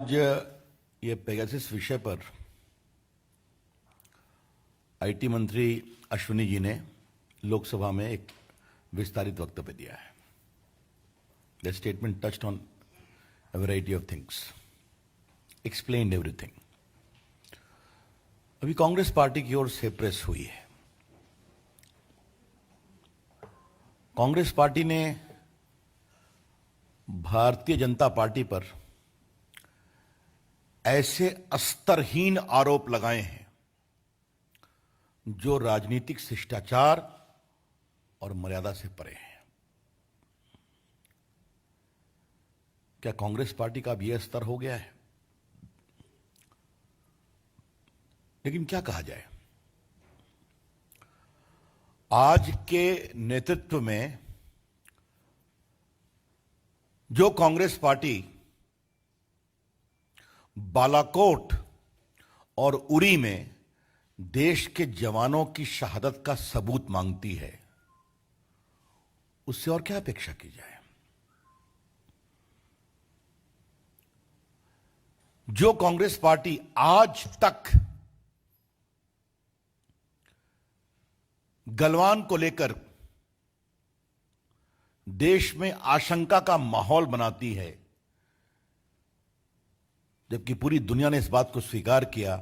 आज ये पेगासस विषय पर आईटी मंत्री अश्विनी जी ने लोकसभा में एक विस्तारित वक्तव्य दिया है। The statement touched on a variety of things, explained everything. अभी कांग्रेस पार्टी की ओर से प्रेस हुई है। कांग्रेस पार्टी ने भारतीय जनता पार्टी पर ऐसे अस्तरहीन आरोप लगाए हैं जो राजनीतिक शिष्टाचार और मर्यादा से परे हैं। क्या कांग्रेस पार्टी का अब यह स्तर हो गया है? लेकिन क्या कहा जाए, आज के नेतृत्व में जो कांग्रेस पार्टी बालाकोट और उरी में देश के जवानों की शहादत का सबूत मांगती है, उससे और क्या अपेक्षा की जाए। जो कांग्रेस पार्टी आज तक गलवान को लेकर देश में आशंका का माहौल बनाती है, जबकि पूरी दुनिया ने इस बात को स्वीकार किया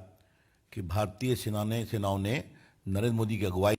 कि भारतीय सेनाओं ने नरेंद्र मोदी की अगुवाई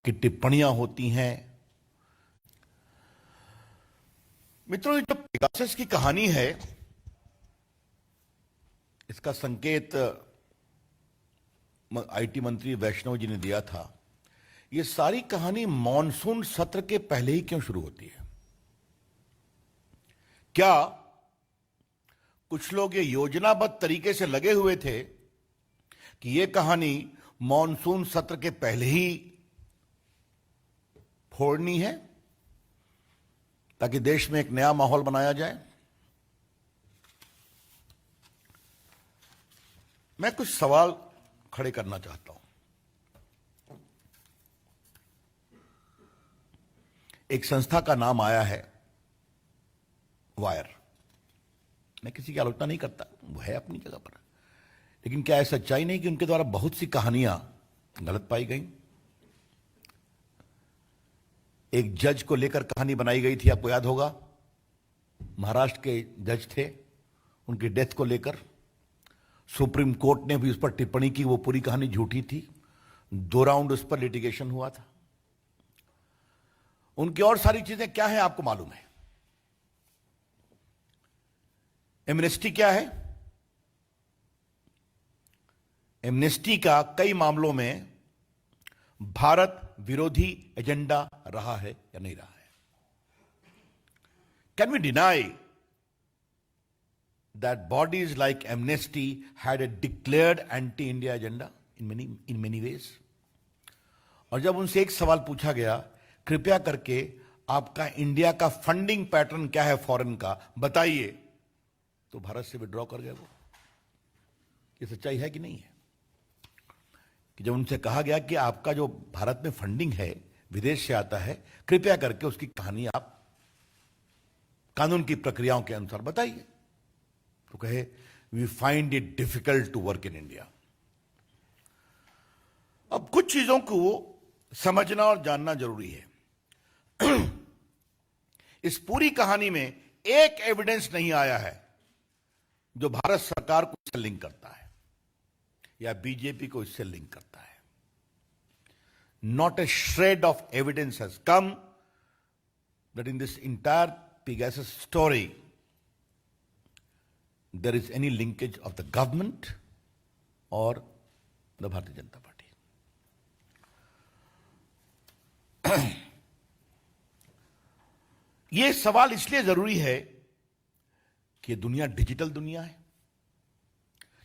की टिप्पणियां होती हैं। मित्रों, ये जो पेगासस की कहानी है, इसका संकेत आईटी मंत्री वैष्णव जी ने दिया था। ये सारी कहानी मॉनसून सत्र के पहले ही क्यों शुरू होती है? क्या कुछ लोग ये योजनाबद्ध तरीके से लगे हुए थे कि ये कहानी मॉनसून सत्र के पहले ही फोड़नी है ताकि देश में एक नया माहौल बनाया जाए? मैं कुछ सवाल खड़े करना चाहता हूं। एक संस्था का नाम आया है वायर। मैं किसी की आलोचना नहीं करता, वो है अपनी जगह पर, लेकिन क्या ऐसा सच्चाई नहीं कि उनके द्वारा बहुत सी कहानियां गलत पाई गई? एक जज को लेकर कहानी बनाई गई थी, आपको याद होगा। महाराष्ट्र के जज थे, उनकी डेथ को लेकर सुप्रीम कोर्ट ने भी उस पर टिप्पणी की, वो पूरी कहानी झूठी थी। 2 राउंड उस पर लिटिगेशन हुआ था। उनकी और सारी चीजें क्या है आपको मालूम है। एमनेस्टी क्या है? एमनेस्टी का कई मामलों में भारत विरोधी एजेंडा रहा है या नहीं रहा है? Can we deny that bodies like Amnesty had a declared anti India agenda in many ways? और जब उनसे एक सवाल पूछा गया, कृपया करके आपका इंडिया का फंडिंग पैटर्न क्या है फॉरेन का, बताइए, तो भारत से विड्रॉ कर गए वो। ये सच्चाई है कि नहीं है? कि जब उनसे कहा गया कि आपका जो भारत में फंडिंग है विदेश से आता है, कृपया करके उसकी कहानी आप कानून की प्रक्रियाओं के अनुसार बताइए, कहे we find it difficult to work in India. अब कुछ चीजों को समझना और जानना जरूरी है। इस पूरी कहानी में एक एविडेंस नहीं आया है जो भारत सरकार को इससे लिंक करता है या बीजेपी को इससे लिंक करता है। Not a shred of evidence has come that in this entire Pegasus story there is any linkage of the government और द भारतीय जनता पार्टी। यह सवाल इसलिए जरूरी है कि दुनिया डिजिटल दुनिया है,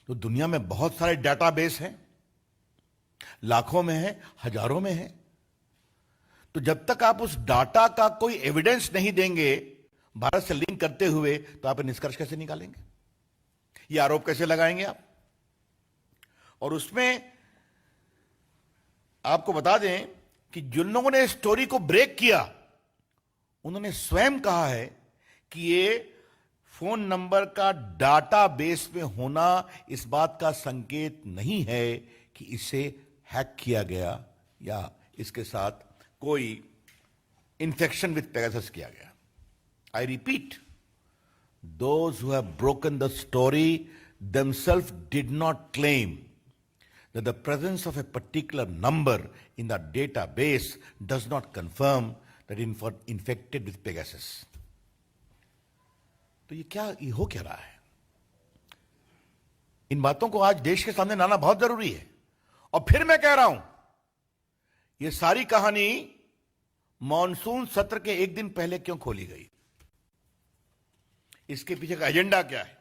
तो दुनिया में बहुत सारे डाटाबेस हैं, लाखों में है, हजारों में है। तो जब तक आप उस डाटा का कोई एविडेंस नहीं देंगे भारत से लिंक करते हुए, तो आप निष्कर्ष कैसे निकालेंगे, ये आरोप कैसे लगाएंगे आप? और उसमें आपको बता दें कि जिन लोगों ने स्टोरी को ब्रेक किया उन्होंने स्वयं कहा है कि ये फोन नंबर का डाटाबेस में होना इस बात का संकेत नहीं है कि इसे हैक किया गया या इसके साथ कोई इंफेक्शन विथ पेगासस किया गया। I repeat, those who have broken the story themselves did not claim that the presence of a particular number in the database does not confirm that infected with Pegasus. तो ये हो क्या रहा है? इन बातों को आज देश के सामने लाना बहुत जरूरी है। और फिर मैं कह रहा हूं, ये सारी कहानी मॉनसून सत्र के एक दिन पहले क्यों खोली गई? इसके पीछे का एजेंडा क्या है?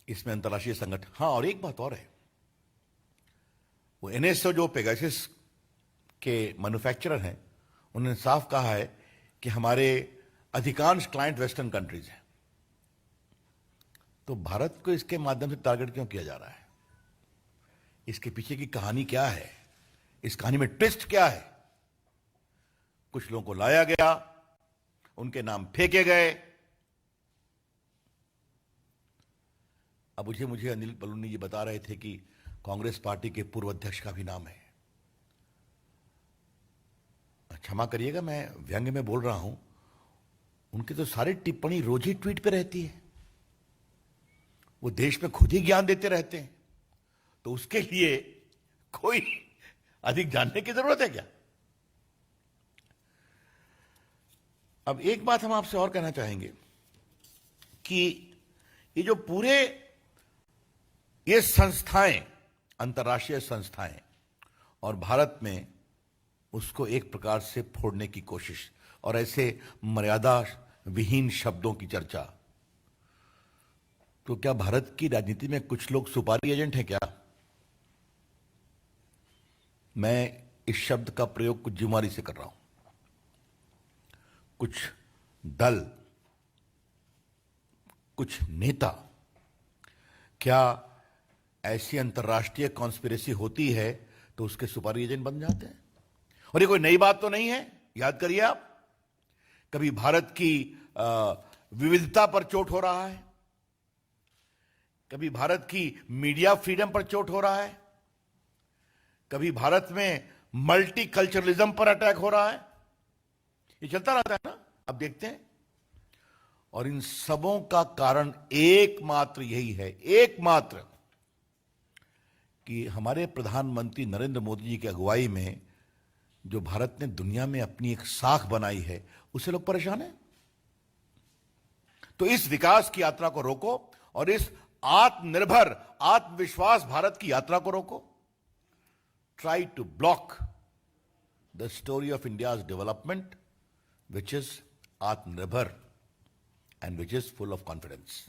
इसमें अंतर्राष्ट्रीय संगठन, हां, और एक बात और है, वो एनएसओ जो पेगासस के मैन्युफैक्चरर हैं, उन्होंने साफ कहा है कि हमारे अधिकांश क्लाइंट वेस्टर्न कंट्रीज हैं। तो भारत को इसके माध्यम से टारगेट क्यों किया जा रहा है? इसके पीछे की कहानी क्या है? इस कहानी में ट्विस्ट क्या है? कुछ लोगों को लाया गया, उनके नाम फेंके गए। अब मुझे अनिल बलूनी जी बता रहे थे कि कांग्रेस पार्टी के पूर्व अध्यक्ष का भी नाम है। क्षमा करिएगा, मैं व्यंग्य में बोल रहा हूं, उनकी तो सारी टिप्पणी रोज ही ट्वीट पे रहती है। वो देश में खुद ही ज्ञान देते रहते हैं, तो उसके लिए कोई अधिक जानने की जरूरत है क्या? अब एक बात हम आपसे और कहना चाहेंगे कि ये जो पूरे ये संस्थाएं, अंतर्राष्ट्रीय संस्थाएं, और भारत में उसको एक प्रकार से फोड़ने की कोशिश और ऐसे मर्यादा विहीन शब्दों की चर्चा, तो क्या भारत की राजनीति में कुछ लोग सुपारी एजेंट हैं क्या? मैं इस शब्द का प्रयोग कुछ जिम्मेदारी से कर रहा हूं। कुछ दल, कुछ नेता, क्या ऐसी अंतर्राष्ट्रीय कॉन्स्पिरेसी होती है तो उसके सुपारी एजेंट बन जाते हैं? और ये कोई नई बात तो नहीं है। याद करिए आप, कभी भारत की विविधता पर चोट हो रहा है, कभी भारत की मीडिया फ्रीडम पर चोट हो रहा है, कभी भारत में मल्टीकल्चरलिज्म पर अटैक हो रहा है। ये चलता रहता है ना, आप देखते हैं। और इन सबों का कारण एकमात्र यही है, एकमात्र, कि हमारे प्रधानमंत्री नरेंद्र मोदी जी की अगुवाई में जो भारत ने दुनिया में अपनी एक साख बनाई है, उससे लोग परेशान हैं। तो इस विकास की यात्रा को रोको और इस आत्मनिर्भर, आत्मविश्वास भारत की यात्रा को रोको। Try to block the story of India's development which is Aatmanirbhar and which is full of confidence.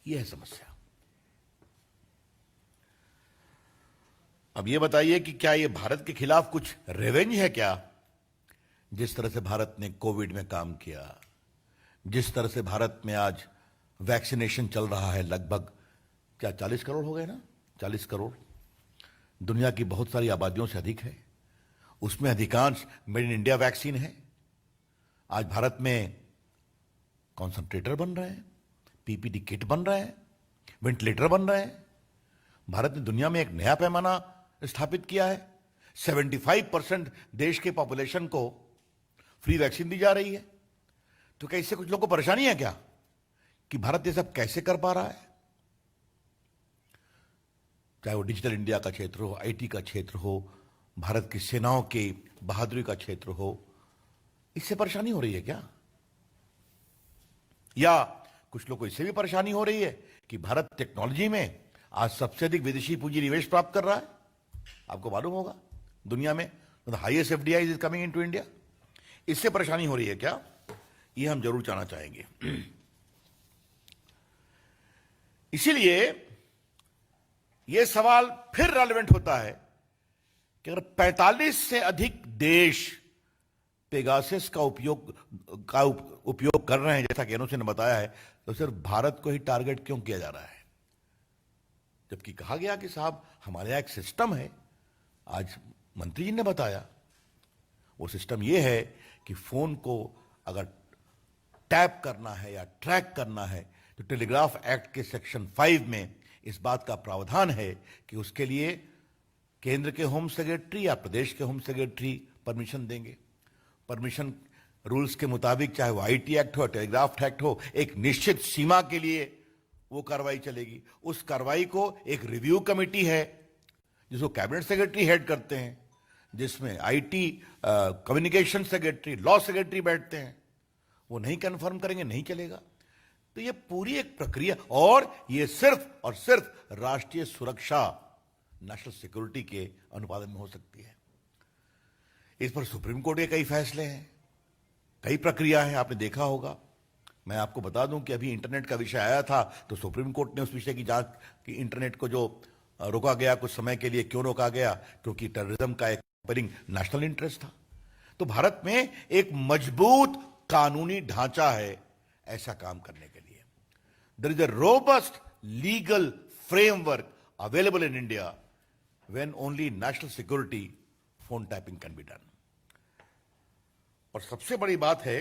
यह है समस्या। अब यह बताइए कि क्या यह भारत के खिलाफ कुछ रिवेंज है क्या? जिस तरह से भारत ने कोविड में काम किया, जिस तरह से भारत में आज वैक्सीनेशन चल रहा है, लगभग क्या 40 करोड़ हो गए ना, 40 करोड़, दुनिया की बहुत सारी आबादियों से अधिक है। उसमें अधिकांश मेड इन इंडिया वैक्सीन है। आज भारत में कॉन्सेंट्रेटर बन रहे हैं, पीपीटी किट बन रहे हैं, वेंटिलेटर बन रहे हैं। भारत ने दुनिया में एक नया पैमाना स्थापित किया है। 75% देश के पॉपुलेशन को फ्री वैक्सीन दी जा रही है। तो क्या इससे कुछ लोगों को परेशानी है क्या कि भारत ये सब कैसे कर पा रहा है? चाहे वो डिजिटल इंडिया का क्षेत्र हो, आईटी का क्षेत्र हो, भारत की सेनाओं की बहादुरी का क्षेत्र हो, इससे परेशानी हो रही है क्या? या कुछ लोगों को इससे भी परेशानी हो रही है कि भारत टेक्नोलॉजी में आज सबसे अधिक विदेशी पूंजी निवेश प्राप्त कर रहा है। आपको मालूम होगा दुनिया में highest FDI is coming into India. इससे परेशानी हो रही है क्या? ये हम जरूर जानना चाहेंगे। इसीलिए यह सवाल फिर रेलेवेंट होता है कि अगर 45 से अधिक देश पेगासस का उपयोग कर रहे हैं, जैसा कि एनओसी ने बताया है, तो सिर्फ भारत को ही टारगेट क्यों किया जा रहा है? जबकि कहा गया कि साहब हमारे यहां एक सिस्टम है। आज मंत्री जी ने बताया वो सिस्टम यह है कि फोन को अगर टैप करना है या ट्रैक करना है तो टेलीग्राफ एक्ट के सेक्शन 5 में इस बात का प्रावधान है कि उसके लिए केंद्र के होम सेक्रेटरी या प्रदेश के होम सेक्रेटरी परमिशन देंगे। परमिशन रूल्स के मुताबिक, चाहे वो आईटी एक्ट हो, टेलीग्राफ एक्ट हो, एक निश्चित सीमा के लिए वो कार्रवाई चलेगी। उस कार्रवाई को एक रिव्यू कमेटी है जिसको कैबिनेट सेक्रेटरी हेड करते हैं, जिसमें IT, communication secretary, law secretary बैठते हैं। वो नहीं कंफर्म करेंगे, नहीं चलेगा। तो ये पूरी एक प्रक्रिया, और ये सिर्फ और सिर्फ राष्ट्रीय सुरक्षा, नेशनल सिक्योरिटी के अनुपालन में हो सकती है। इस पर सुप्रीम कोर्ट के कई फैसले हैं, कई प्रक्रिया है, आपने देखा होगा। मैं आपको बता दूं कि अभी इंटरनेट का विषय आया था तो सुप्रीम कोर्ट ने उस विषय की जांच की। इंटरनेट को जो रोका गया कुछ समय के लिए, क्यों रोका गया? क्योंकि टेररिज्म का एक कंपेयरिंग नेशनल इंटरेस्ट था। तो भारत में एक मजबूत कानूनी ढांचा है ऐसा काम करने के लिए। There is a robust legal framework available in India when only national security phone tapping can be done. और सबसे बड़ी बात है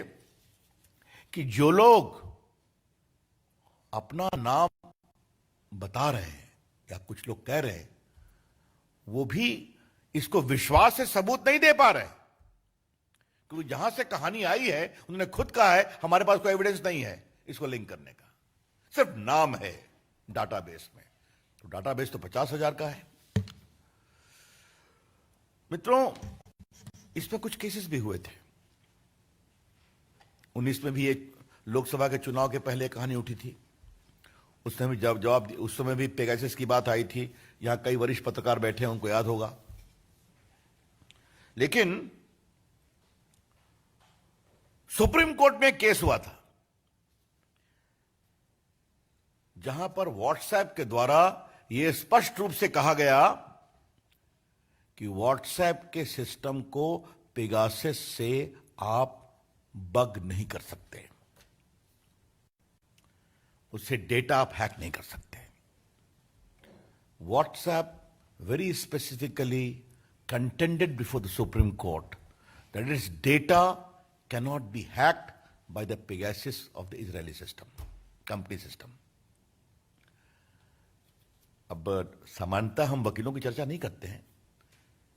कि जो लोग अपना नाम बता रहे हैं या कुछ लोग कह रहे हैं, वो भी इसको विश्वास से सबूत नहीं दे पा रहे, क्योंकि जहां से कहानी आई है उन्होंने खुद कहा है हमारे पास कोई एविडेंस नहीं है इसको लिंक करने का, सिर्फ नाम है डाटाबेस में। तो डाटाबेस तो 50,000 का है। मित्रों, इसमें कुछ केसेस भी हुए थे। 19 में भी एक लोकसभा के चुनाव के पहले कहानी उठी थी। उस समय जवाब उस समय भी पेगासस की बात आई थी। यहां कई वरिष्ठ पत्रकार बैठे हैं, उनको याद होगा। लेकिन सुप्रीम कोर्ट में केस हुआ था जहां पर व्हाट्सएप के द्वारा यह स्पष्ट रूप से कहा गया कि व्हाट्सएप के सिस्टम को पेगासस से आप बग नहीं कर सकते, उससे डेटा आप हैक नहीं कर सकते। WhatsApp very specifically contended before the Supreme Court that its data cannot be hacked by the Pegasus of the Israeli system, company system. अब सामान्यतः हम वकीलों की चर्चा नहीं करते हैं,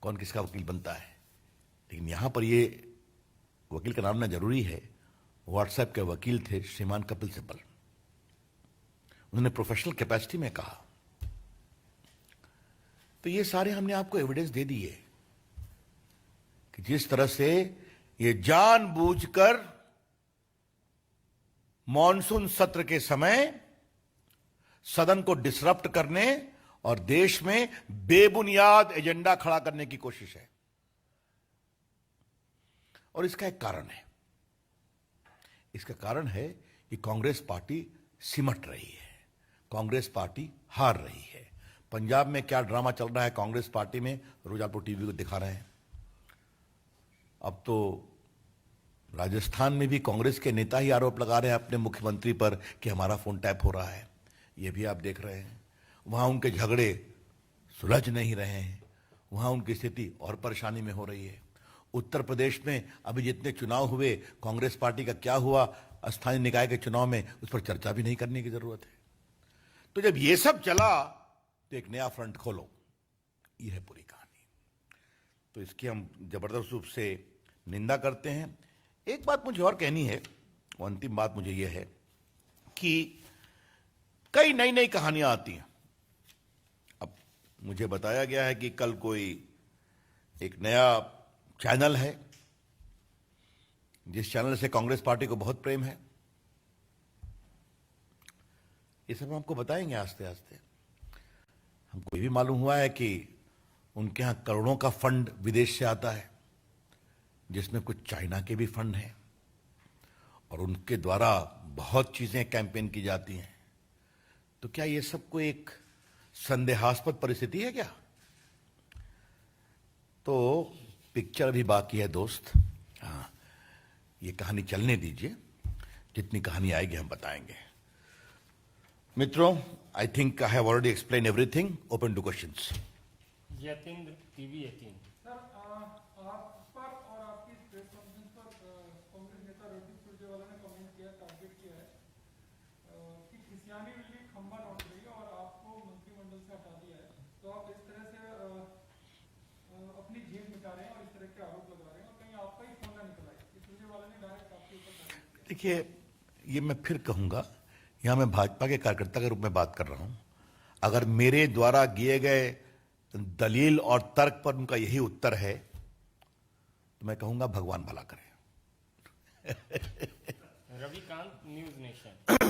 कौन किसका वकील बनता है, लेकिन यहां पर ये वकील का नाम लेना जरूरी है। व्हाट्सएप के वकील थे श्रीमान कपिल सिब्बल। उन्होंने प्रोफेशनल कैपेसिटी में कहा। तो ये सारे हमने आपको एविडेंस दे दिए कि जिस तरह से ये जानबूझकर मॉनसून सत्र के समय सदन को डिसरप्ट करने और देश में बेबुनियाद एजेंडा खड़ा करने की कोशिश है। और इसका एक कारण है। इसका कारण है कि कांग्रेस पार्टी सिमट रही है, कांग्रेस पार्टी हार रही है। पंजाब में क्या ड्रामा चल रहा है कांग्रेस पार्टी में, रोज आपको टीवी को दिखा रहे हैं। अब तो राजस्थान में भी कांग्रेस के नेता ही आरोप लगा रहे हैं अपने मुख्यमंत्री पर कि हमारा फोन टैप हो रहा है। ये भी आप देख रहे हैं। वहां उनके झगड़े सुलझ नहीं रहे हैं, वहां उनकी स्थिति और परेशानी में हो रही है। उत्तर प्रदेश में अभी जितने चुनाव हुए, कांग्रेस पार्टी का क्या हुआ स्थानीय निकाय के चुनाव में उस पर चर्चा भी नहीं करने की जरूरत है। तो जब ये सब चला तो एक नया फ्रंट खोलो, ये है पूरी कहानी। तो इसकी हम जबरदस्त रूप से निंदा करते हैं। एक बात मुझे और कहनी है, वो अंतिम बात मुझे ये है कि कई नई नई कहानियां आती हैं। अब मुझे बताया गया है कि कल कोई एक नया चैनल है जिस चैनल से कांग्रेस पार्टी को बहुत प्रेम है। ये सब हम आपको बताएंगे आस्ते आस्ते। हमको ये भी मालूम हुआ है कि उनके यहां करोड़ों का फंड विदेश से आता है, जिसमें कुछ चाइना के भी फंड हैं, और उनके द्वारा बहुत चीजें कैंपेन की जाती हैं। तो क्या ये सब कोई एक संदेहास्पद परिस्थिति है क्या? तो पिक्चर भी बाकी है दोस्त। हाँ, ये कहानी चलने दीजिए, जितनी कहानी आएगी हम बताएंगे। मित्रों, I think I have already explain everything. Open two questions. Yatindra TV 18। Sir, आप पर और आपकी प्रेस कॉन्फ्रेंस पर कांग्रेस नेता रणदीप सुरजेवाला ने कमेंट किया, टारगेट किया है कि खिसियानी बिल्ली खंबा लौट रही है और आपको मंत्रिमंडल से हटा दिया है। तो आप इस तरह से अपनी जेब मिटा रहे हैं और इस तरह के आरोप लगा रहे हैं, और कहीं आपका ही फोन ना निकला है कि सुरजेवाला ने डायरेक्ट आपके ऊपर टारगेट किया। देखिए, ये मैं फिर कहूंगा, यहां मैं भाजपा के कार्यकर्ता के रूप में बात कर रहा हूं। अगर मेरे द्वारा दिए गए दलील और तर्क पर उनका यही उत्तर है तो मैं कहूंगा भगवान भला करे। Ravikant, news nation. Sir,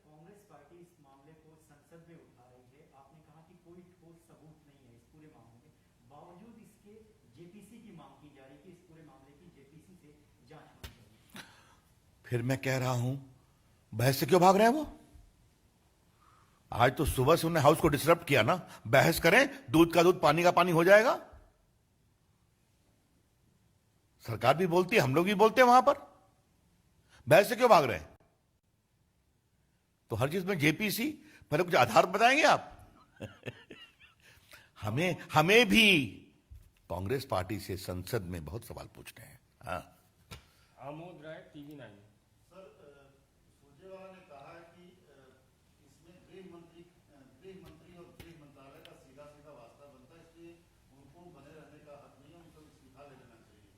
Congress party इस मामले को संसद में उठा रही है। आपने कहा कि कोई ठोस सबूत नहीं है इस पूरे मामले में, बावजूद इसके जेपीसी की मांग की जा रही है कि इस पूरे मामले की जेपीसी से जांच होनी चाहिए। फिर मैं कह रहा हूं, बहस से क्यों भाग रहे हैं वो? आज तो सुबह से उन्होंने हाउस को डिसरप्ट किया ना। बहस करें, दूध का दूध पानी का पानी हो जाएगा। सरकार भी बोलती है, हम लोग भी बोलते हैं वहां पर। बहस से क्यों भाग रहे हैं? तो हर चीज में जेपीसी, पहले कुछ आधार बताएंगे आप। हमें भी कांग्रेस पार्टी से संसद में बहुत सवाल पूछने हैं। हाँ, आमोद राय, टीवी 9। सर, सुरजेवाला ने कहा है कि इसमें गृह मंत्री और गृह मंत्रालय का सीधा सीधा वास्ता बनता है, इसलिए उनको बने रहने का हक नहीं है, उनको इस्तीफा ले लेना चाहिए।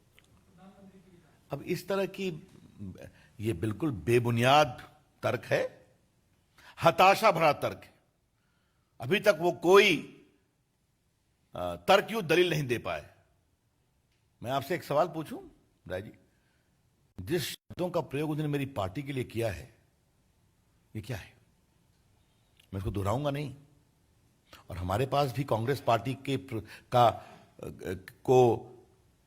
प्रधानमंत्री की भी अब इस तरह की ये बिल्कुल बेबुनियाद तर्क है, हताशा भरा तर्क है। अभी तक वो कोई तर्कयुक्त दलील नहीं दे पाए। मैं आपसे एक सवाल पूछूं राय जी, जिस शब्दों का प्रयोग उन्होंने मेरी पार्टी के लिए किया है, ये क्या है? मैं इसको दोहराऊंगा नहीं। और हमारे पास भी कांग्रेस पार्टी को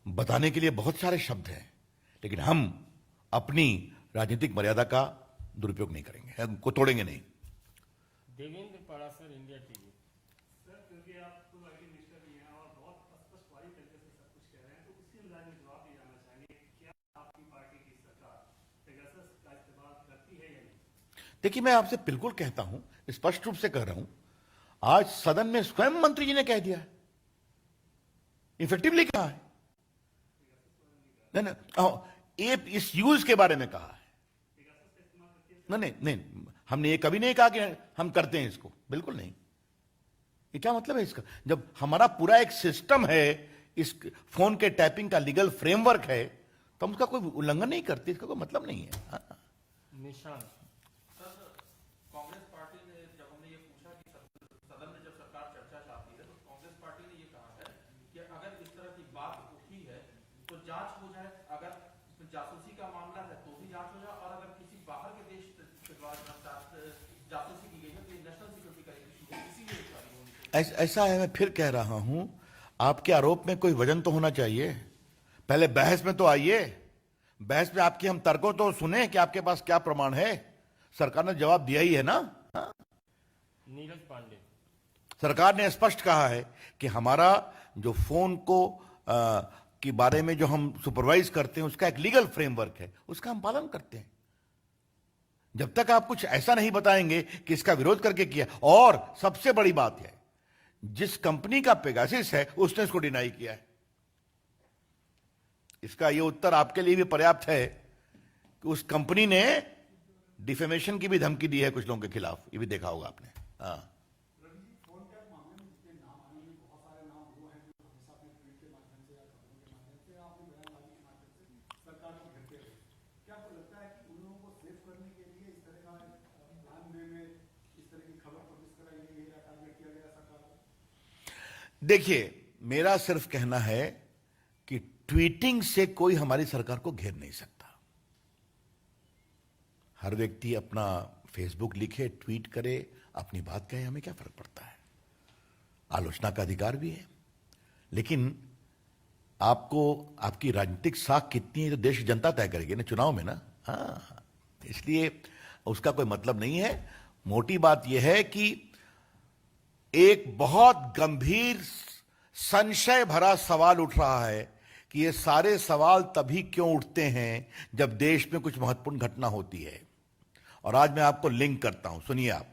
बताने के लिए बहुत सारे शब्द हैं, लेकिन हम अपनी राजनीतिक मर्यादा का दुरुपयोग नहीं करेंगे, हमको तोड़ेंगे नहीं। Devendra Parashar, India TV. Sir, क्योंकि आप खुद आईटी मिनिस्टर भी हैं और बहुत स्पष्ट वाली तरीके से सब कुछ कह रहे हैं, तो उसके अंदाज में जवाब भी जानना चाहेंगे, क्या आपकी पार्टी की सरकार पेगासस का इस्तेमाल करती है या नहीं? देखिए, मैं आपसे बिल्कुल कहता हूं, स्पष्ट रूप से कह रहा हूं, आज सदन में स्वयं मंत्री जी ने कह दिया है, इफेक्टिवली कहा है। नहीं, इस यूज के बारे में कहा है। नहीं, हमने ये कभी नहीं कहा कि हम करते हैं इसको, बिल्कुल नहीं। ये क्या मतलब है इसका? जब हमारा पूरा एक सिस्टम है, इस फोन के टैपिंग का लीगल फ्रेमवर्क है, तो हम उसका कोई उल्लंघन नहीं करते, इसका कोई मतलब नहीं है। हाँ। निशान। कांग्रेस पार्टी ने जब हमने ये पूछा कि सदन में जब सरकार चर्चा चाहती है, तो कांग्रेस पार्टी ने ये कहा है कि अगर इस तरह की बात उठी है तो जांच हो जाए, अगर जासूसी का मामला है तो भी जांच हो जाए, और अगर किसी बाहर के देश के द्वारा जासूसी की गई है तो ये नेशनल सिक्योरिटी का इशू है, इसीलिए इंक्वायरी होनी चाहिए। ऐसा है, मैं फिर कह रहा हूं, आपके आरोप में कोई वजन तो होना चाहिए। पहले बहस में तो आइए, बहस में आपकी हम तर्कों तो सुने कि आपके पास क्या प्रमाण है। सरकार ने जवाब दिया ही है ना। हाँ? नीरज पांडे। सरकार ने स्पष्ट कहा है कि हमारा जो फोन को के बारे में जो हम सुपरवाइज करते हैं, उसका एक लीगल फ्रेमवर्क है, उसका हम पालन करते हैं। जब तक आप कुछ ऐसा नहीं बताएंगे कि इसका विरोध करके किया, और सबसे बड़ी बात है, जिस कंपनी का पेगासिस है उसने इसको डिनाई किया है। इसका यह उत्तर आपके लिए भी पर्याप्त है कि उस कंपनी ने डिफेमेशन की भी धमकी दी है कुछ लोगों के खिलाफ, ये भी देखा होगा आपने। हाँ, देखिए, मेरा सिर्फ कहना है कि ट्वीटिंग से कोई हमारी सरकार को घेर नहीं सकता। हर व्यक्ति अपना फेसबुक लिखे, ट्वीट करे, अपनी बात कहे, हमें क्या फर्क पड़ता है। आलोचना का अधिकार भी है, लेकिन आपको आपकी राजनीतिक साख कितनी है तो देश की जनता तय करेगी ना चुनाव में ना। हाँ, इसलिए उसका कोई मतलब नहीं है। मोटी बात यह है कि एक बहुत गंभीर संशय भरा सवाल उठ रहा है कि ये सारे सवाल तभी क्यों उठते हैं जब देश में कुछ महत्वपूर्ण घटना होती है। और आज मैं आपको लिंक करता हूं, सुनिए आप,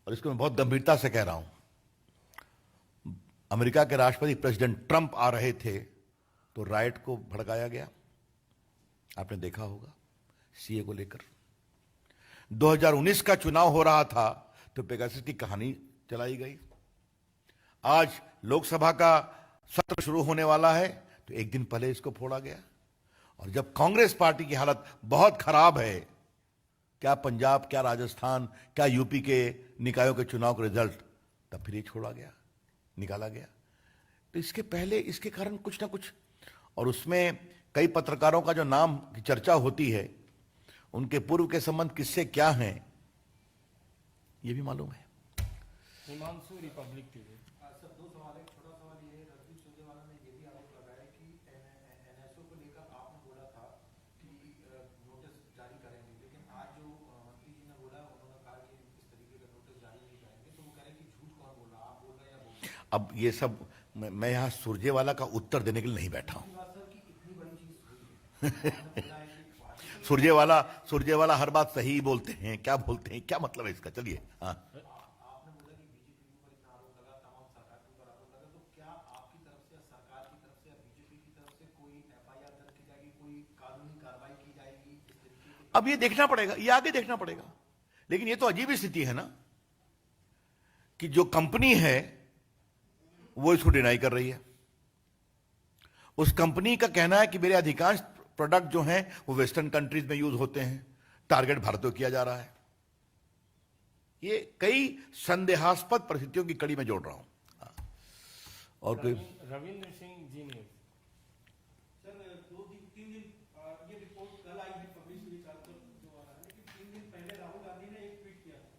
और इसको मैं बहुत गंभीरता से कह रहा हूं। अमेरिका के राष्ट्रपति प्रेसिडेंट ट्रंप आ रहे थे तो राइट को भड़काया गया, आपने देखा होगा, सीए को लेकर। 2019 का चुनाव हो रहा था तो पेगासस की कहानी चलाई गई। आज लोकसभा का सत्र शुरू होने वाला है तो एक दिन पहले इसको फोड़ा गया। और जब कांग्रेस पार्टी की हालत बहुत खराब है, क्या पंजाब, क्या राजस्थान, क्या यूपी के निकायों के चुनाव का रिजल्ट, तब फिर ये छोड़ा गया, निकाला गया। तो इसके पहले इसके कारण कुछ ना कुछ, और उसमें कई पत्रकारों का जो नाम की चर्चा होती है, उनके पूर्व के संबंध किससे क्या हैं, ये भी मालूम है। Himanshu, Republic TV. सर, दो सवाल है। छोटा सवाल ये है, रणदीप सुरजेवाला ने ये भी आरोप लगाया कि एनएसओ को लेकर आपने बोला था कि नोटिस जारी करेंगे, लेकिन आज जो मंत्री जी ने बोला, उन्होंने कहा कि इस तरीके का नोटिस जारी नहीं करेंगे। तो वो कह रहे हैं कि झूठ कौन बोल रहा, आप बोल रहे हैं या बोल रहे हैं? अब ये सब मैं यहां सुरजेवाला का उत्तर देने के लिए नहीं बैठा हूं। सर की कितनी बड़ी चीज हुई है। सुरजेवाला हर बात सही बोलते हैं, क्या बोलते हैं, क्या मतलब है इसका। चलिए, हाँ, आपने बोला कि बीजेपी के ऊपर इतना आरोप लगा, तमाम सरकार के ऊपर आरोप लगा, तो क्या आपकी तरफ से, सरकार की तरफ से या बीजेपी की तरफ से कोई एफआईआर दर्ज की जाएगी, कोई कानूनी कार्रवाई की जाएगी इस तरीके की? अब ये देखना पड़ेगा, ये आगे देखना पड़ेगा। लेकिन ये तो अजीब स्थिति है ना कि जो कंपनी है वो इसको डिनाई कर रही है। उस कंपनी का कहना है कि मेरे अधिकांश प्रोडक्ट जो हैं वो वेस्टर्न कंट्रीज में यूज होते हैं, टारगेट भारत को किया जा रहा है। ये कई संदेहास्पद परिस्थितियों की कड़ी में जोड़ रहा हूं। और कोई रविंद्र सिंह, जी न्यूज। सर, 2-3 दिन ये रिपोर्ट कल आई है, पब्लिश हुई कल को जो आ रहा है, लेकिन 3 दिन पहले राहुल गांधी ने एक ट्वीट किया था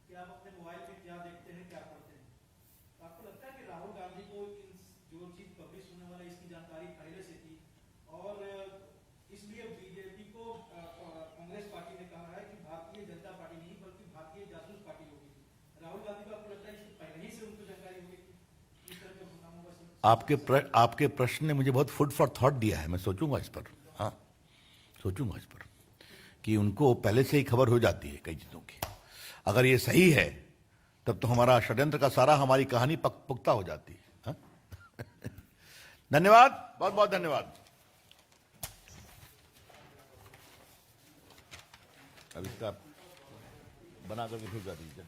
कि आप अपने मोबाइल में क्या देखते हैं, क्या पढ़ते हैं। तो आपको लगता है कि राहुल गांधी को जो चीज पब्लिश होने वाला है इसकी जानकारी पहले से थी, और इसलिए बीजेपी को कांग्रेस पार्टी ने कहा है कि भारतीय जनता पार्टी नहीं बल्कि भारतीय जासूस पार्टी होगी। राहुल गांधी को आपको लगता है इससे पहले ही से उनको जानकारी होगी इस तरह के प्रोग्रामों का? आपके प्रश्न ने मुझे बहुत फूड फॉर थॉट दिया है। मैं सोचूंगा इस पर, हाँ, सोचूंगा इस पर कि उनको पहले से ही खबर हो जाती है कई चीजों की। अगर ये सही है तब तो हमारा षड्यंत्र का सारा, हमारी कहानी पुख्ता हो जाती है। हाँ? धन्यवाद, बहुत बहुत धन्यवाद। अब इसका बना करके भेजा दीजिए।